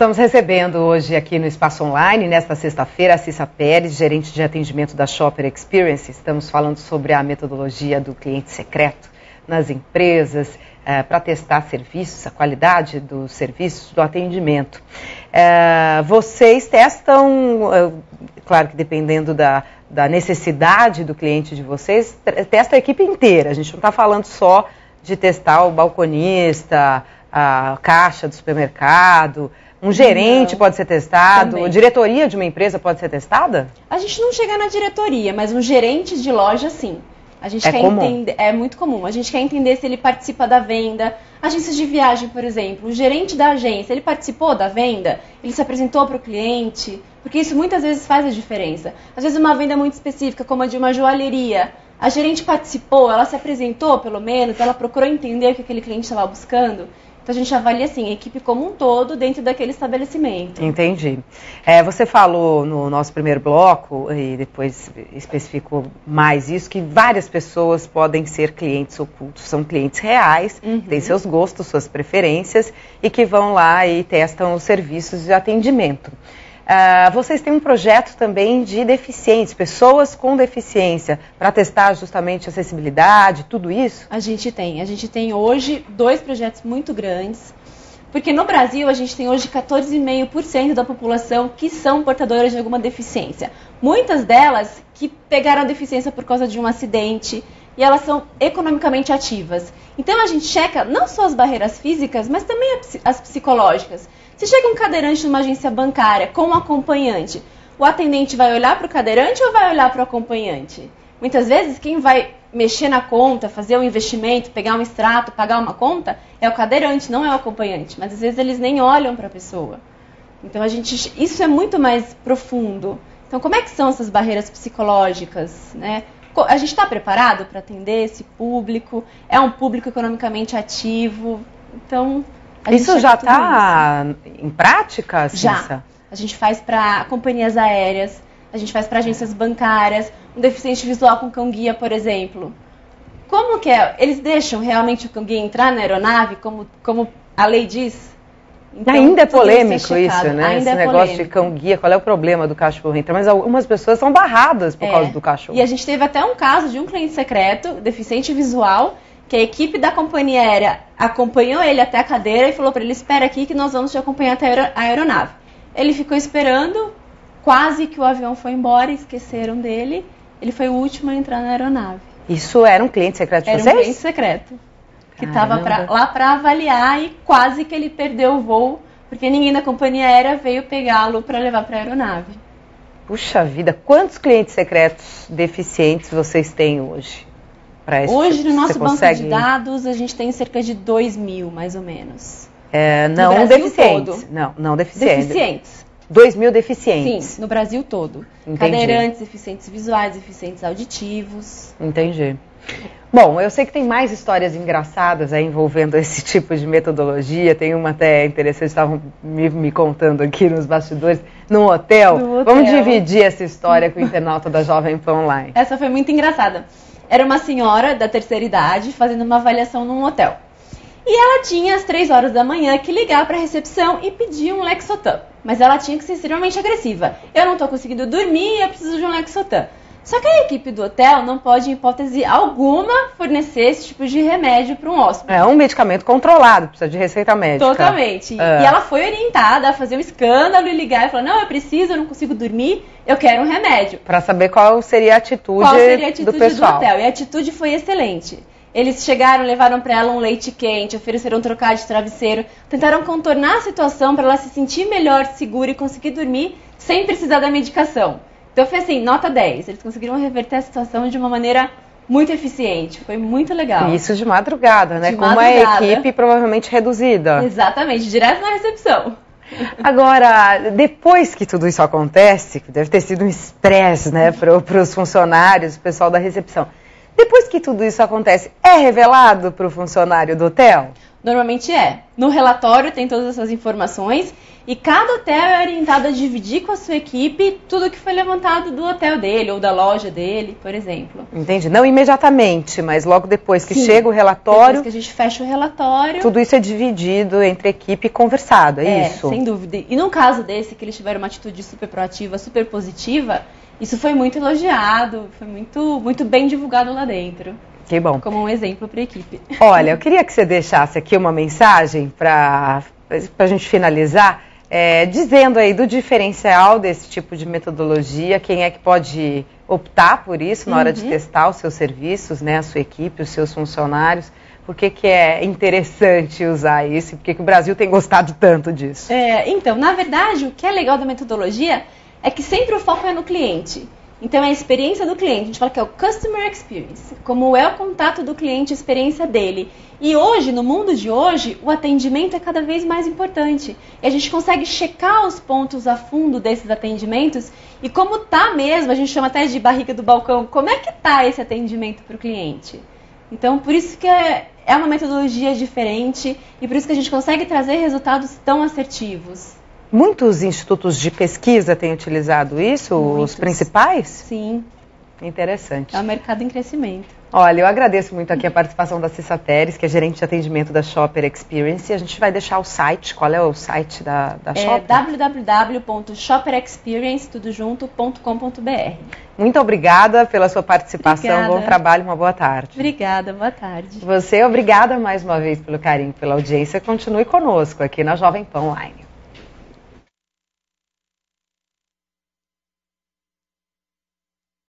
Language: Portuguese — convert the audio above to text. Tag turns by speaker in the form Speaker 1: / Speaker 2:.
Speaker 1: Estamos recebendo hoje aqui no Espaço Online, nesta sexta-feira, a Cissa Pérez, gerente de atendimento da Shopper Experience. Estamos falando sobre a metodologia do cliente secreto nas empresas, para testar serviços, a qualidade dos serviços, do atendimento. Vocês testam, claro que dependendo da necessidade do cliente de vocês, testa a equipe inteira. A gente não está falando só de testar o balconista, a caixa do supermercado. Um gerente pode ser testado? Também. A diretoria de uma empresa pode ser testada?
Speaker 2: A gente não chega na diretoria, mas um gerente de loja, sim. A gente quer entender, é muito comum. A gente quer entender se ele participa da venda. Agências de viagem, por exemplo. O gerente da agência, ele participou da venda? Ele se apresentou para o cliente? Porque isso muitas vezes faz a diferença. Às vezes uma venda muito específica, como a de uma joalheria. A gerente participou, ela se apresentou pelo menos, ela procurou entender o que aquele cliente estava buscando. Então a gente avalia assim, a equipe como um todo dentro daquele estabelecimento.
Speaker 1: Entendi. Você falou no nosso primeiro bloco, e depois especificou mais isso, que várias pessoas podem ser clientes ocultos. São clientes reais, têm seus gostos, suas preferências, e que vão lá e testam os serviços de atendimento. Vocês têm um projeto também de deficientes, pessoas com deficiência, para testar justamente acessibilidade, tudo isso?
Speaker 2: A gente tem hoje 2 projetos muito grandes, porque no Brasil a gente tem hoje 14,5% da população que são portadoras de alguma deficiência. Muitas delas que pegaram a deficiência por causa de um acidente e elas são economicamente ativas. Então a gente checa não só as barreiras físicas, mas também as psicológicas. Se chega um cadeirante numa agência bancária com um acompanhante, o atendente vai olhar para o cadeirante ou vai olhar para o acompanhante? Muitas vezes quem vai mexer na conta, fazer um investimento, pegar um extrato, pagar uma conta, é o cadeirante, não é o acompanhante. Mas às vezes eles nem olham para a pessoa. Então isso é muito mais profundo. Então como é que são essas barreiras psicológicas, né? A gente está preparado para atender esse público? É um público economicamente ativo? Então...
Speaker 1: Isso já está em prática, Cissa?
Speaker 2: Já. A gente faz para companhias aéreas, a gente faz para agências bancárias, um deficiente visual com cão-guia, por exemplo. Como que é? Eles deixam realmente o cão-guia entrar na aeronave, como a lei diz?
Speaker 1: Então, ainda é polêmico isso, né? Esse negócio de cão-guia, qual é o problema do cachorro entrar? Mas algumas pessoas são barradas por causa do cachorro.
Speaker 2: E a gente teve até um caso de um cliente secreto, deficiente visual, que a equipe da companhia aérea acompanhou ele até a cadeira e falou para ele, espera aqui que nós vamos te acompanhar até a aeronave. Ele ficou esperando, quase que o avião foi embora, esqueceram dele, ele foi o último a entrar na aeronave.
Speaker 1: Isso era um cliente secreto de vocês?
Speaker 2: Era um cliente secreto, que estava lá para avaliar e quase que ele perdeu o voo, porque ninguém da companhia aérea veio pegá-lo para levar para a aeronave.
Speaker 1: Puxa vida, quantos clientes secretos deficientes vocês têm hoje?
Speaker 2: Hoje, no nosso banco de dados, a gente tem cerca de 2.000, mais ou menos.
Speaker 1: Não deficientes. Não deficientes.
Speaker 2: Deficientes.
Speaker 1: 2.000 deficientes.
Speaker 2: Sim, no Brasil todo.
Speaker 1: Entendi.
Speaker 2: Cadeirantes, deficientes visuais, deficientes auditivos.
Speaker 1: Entendi. Bom, eu sei que tem mais histórias engraçadas aí envolvendo esse tipo de metodologia. Tem uma até interessante, estavam me contando aqui nos bastidores, num hotel. Vamos dividir essa história com o internauta da Jovem Pan Online.
Speaker 2: Essa foi muito engraçada. Era uma senhora da terceira idade fazendo uma avaliação num hotel. E ela tinha às 3 horas da manhã que ligar para a recepção e pedir um Lexotan. Mas ela tinha que ser extremamente agressiva. Eu não estou conseguindo dormir, eu preciso de um Lexotan. Só que a equipe do hotel não pode, em hipótese alguma, fornecer esse tipo de remédio para um hóspede.
Speaker 1: É um medicamento controlado, precisa de receita médica.
Speaker 2: Totalmente. E ela foi orientada a fazer um escândalo e ligar e falar, não, eu não consigo dormir, eu quero um remédio.
Speaker 1: Para saber qual seria a atitude do pessoal.
Speaker 2: Do hotel. E a atitude foi excelente. Eles chegaram, levaram para ela um leite quente, ofereceram um trocado de travesseiro, tentaram contornar a situação para ela se sentir melhor, segura e conseguir dormir sem precisar da medicação. Então foi assim, nota 10. Eles conseguiram reverter a situação de uma maneira muito eficiente. Foi muito legal.
Speaker 1: Isso de madrugada, né? Com uma equipe provavelmente reduzida.
Speaker 2: Exatamente, direto na recepção.
Speaker 1: Agora, depois que tudo isso acontece, que deve ter sido um estresse, né, para os funcionários, o pessoal da recepção. Depois que tudo isso acontece, é revelado para o funcionário do hotel?
Speaker 2: Normalmente é. No relatório tem todas essas informações E cada hotel é orientado a dividir com a sua equipe tudo que foi levantado do hotel dele ou da loja dele, por exemplo.
Speaker 1: Entendi. Não imediatamente, mas logo depois que
Speaker 2: Sim,
Speaker 1: chega o relatório...
Speaker 2: depois que a gente fecha o relatório...
Speaker 1: Tudo isso é dividido entre equipe e conversado, é isso?
Speaker 2: Sem dúvida. E no caso desse, que eles tiveram uma atitude super proativa, super positiva, isso foi muito elogiado, foi muito bem divulgado lá dentro.
Speaker 1: Que bom.
Speaker 2: Como um exemplo para a equipe.
Speaker 1: Olha, eu queria que você deixasse aqui uma mensagem para a gente finalizar, dizendo aí do diferencial desse tipo de metodologia, quem é que pode optar por isso na hora de testar os seus serviços, né, a sua equipe, os seus funcionários, por que é interessante usar isso, por que o Brasil tem gostado tanto disso?
Speaker 2: Então, na verdade, o que é legal da metodologia é que sempre o foco é no cliente. Então, é a experiência do cliente. A gente fala que é o Customer Experience. Como é o contato do cliente, a experiência dele. E hoje, no mundo de hoje, o atendimento é cada vez mais importante. E a gente consegue checar os pontos a fundo desses atendimentos. E como tá mesmo, a gente chama até de barriga do balcão, como é que tá esse atendimento para o cliente? Então, por isso que é uma metodologia diferente e por isso que a gente consegue trazer resultados tão assertivos.
Speaker 1: Muitos institutos de pesquisa têm utilizado isso,
Speaker 2: Muitos.
Speaker 1: Os principais?
Speaker 2: Sim.
Speaker 1: Interessante.
Speaker 2: É um mercado em crescimento.
Speaker 1: Olha, eu agradeço muito aqui a participação da Cissa Pérez, que é gerente de atendimento da Shopper Experience. A gente vai deixar o site. Qual é o site da Shopper?
Speaker 2: www.shopperexperience.com.br.
Speaker 1: Muito obrigada pela sua participação.
Speaker 2: Obrigada.
Speaker 1: Bom trabalho, uma boa tarde.
Speaker 2: Obrigada, boa tarde.
Speaker 1: Você, obrigada mais uma vez pelo carinho, pela audiência. Continue conosco aqui na Jovem Pan Online.